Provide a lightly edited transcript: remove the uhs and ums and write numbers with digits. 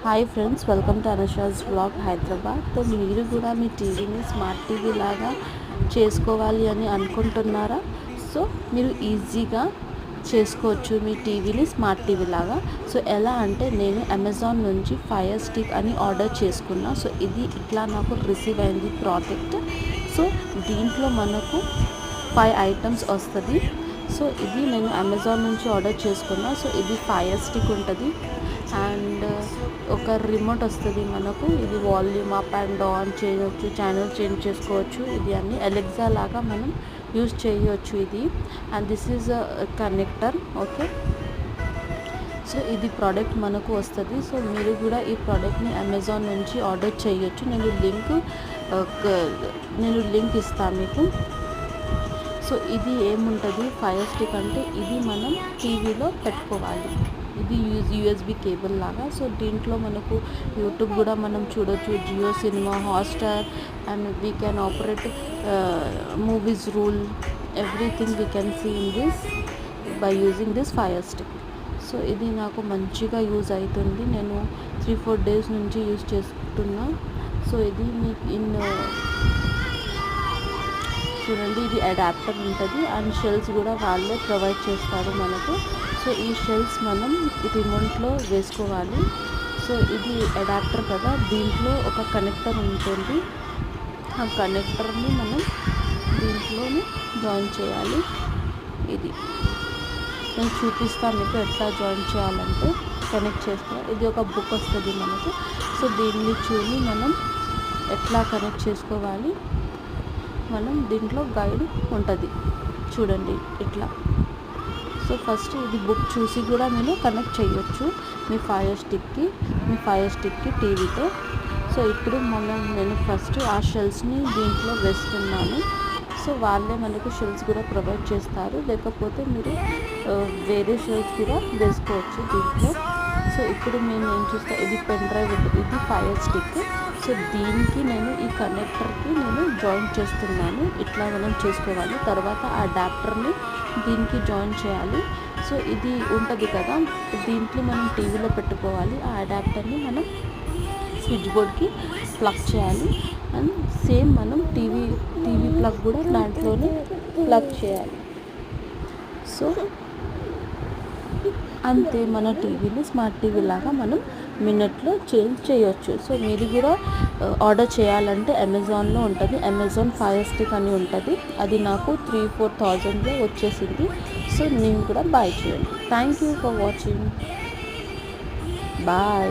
Hi friends, welcome to Anusha's blog Hyderabad. So మీరు కూడా మీ టీవీని స్మార్ట్ టీవీ లాగా చేసుకోవాలి అని అనుకుంటున్నారా? సో మీరు ఈజీగా చేసుకోవచ్చు మీ టీవీని స్మార్ట్ టీవీ లాగా. సో ఎలా అంటే, నేను అమెజాన్ నుంచి ఫైర్ స్టిక్ అని ఆర్డర్ చేసుకున్నా. సో ఇది ఇట్లా నాకు రిసీవ్ అయింది ప్రోడక్ట్. సో దీంట్లో మనకు 5 ఐటమ్స్ వస్తుంది. సో ఇది నేను అమెజాన్ నుంచి ఆర్డర్ చేసుకున్నా. సో ఇది ఫైర్ స్టిక్ ఉంటుంది అండ్ ఒక రిమోట్ వస్తుంది మనకు. ఇది వాల్యూమ్ అప్ అండ్ డౌన్ చేయవచ్చు, ఛానల్ చేంజ్ చేసుకోవచ్చు. ఇది అన్ని అలెక్సా లాగా మనం యూజ్ చేయవచ్చు ఇది. And this is connector. Okay, so ఇది ప్రోడక్ట్ మనకు వస్తుంది. సో మీరు కూడా ఈ ప్రోడక్ట్ని అమెజాన్ నుంచి ఆర్డర్ చేయొచ్చు. నేను లింక్ ఇస్తాను మీకు. సో ఇది ఏముంటుంది, ఫైర్ స్టిక్ అంటే ఇది మనం టీవీలో పెట్టుకోవాలి. ఇది యూఎస్బి కేబుల్ లాగా. సో దీంట్లో మనకు యూట్యూబ్ కూడా మనం చూడొచ్చు, Jio cinema, Hotstar, and we can operate movies rule, everything we can see in this by using this Fire Stick. So ఇది నాకు మంచిగా యూజ్ అవుతుంది. నేను 3-4 డేస్ నుంచి యూజ్ చేసుకుంటున్నా. సో ఇది మీకు చూడండి, ఇది అడాప్టర్ ఉంటుంది అండ్ షెల్స్ కూడా వాళ్ళే ప్రొవైడ్ చేస్తారు మనకు. సో ఈ షెల్స్ మనం రిమోట్లో వేసుకోవాలి. సో ఇది అడాప్టర్ కదా, దీంట్లో ఒక కనెక్టర్ ఉంటుంది. ఆ కనెక్టర్ని మనం దీంట్లోనే జాయిన్ చేయాలి. ఇది నేను చూపిస్తాను మీకు ఎట్లా జాయిన్ చేయాలంటే. కనెక్ట్ చేసుకోవాలి. ఇది ఒక బుక్ వస్తుంది మనకు. సో దీన్ని చూసి మనం ఎట్లా కనెక్ట్ చేసుకోవాలి, మనం దీంట్లో గైడ్ ఉంటుంది చూడండి ఇట్లా. సో ఫస్ట్ ఇది బుక్ చూసి కూడా మీరు కనెక్ట్ చేయొచ్చు మీ ఫైర్ స్టిక్కి టీవీతో. సో ఇప్పుడు నేను ఫస్ట్ ఆ షెల్స్ని దీంట్లో వేస్తున్నాను. సో వాళ్ళే మనకు షెల్స్ కూడా ప్రొవైడ్ చేస్తారు, లేకపోతే మీరు వేరే షెల్స్ కూడా వేసుకోవచ్చు దీంట్లో. సో ఇప్పుడు నేను ఏం చూస్తా, ఇది పెన్ డ్రైవ్ ఉంటుంది, ఇది ఫైర్ స్టిక్. సో దీనికి నేను ఈ కనెక్టర్కి నేను జాయిన్ చేస్తున్నాను. ఇట్లా మనం చేసుకోవాలి. తర్వాత ఆ అడాప్టర్ని దీనికి జాయిన్ చేయాలి. సో ఇది ఉంటుంది కదా, దీంట్లో మనం టీవీలో పెట్టుకోవాలి. ఆ అడాప్టర్ని మనం స్విచ్ బోర్డ్కి ప్లగ్ చేయాలి. అండ్ సేమ్ మనం టీవీ ప్లగ్ కూడా దాంట్లోనే ప్లగ్ చేయాలి. సో అంతే, మన టీవీని స్మార్ట్ టీవీ లాగా మనం మినిట్లో చేంజ్ చేయొచ్చు. సో మీరు కూడా ఆర్డర్ చేయాలంటే అమెజాన్లో ఉంటుంది, అమెజాన్ ఫైర్ స్టిక్ అని ఉంటుంది. అది నాకు 3-4,000లో వచ్చేసింది. సో నేను కూడా బై చేయండి. Thank you for watching. Bye.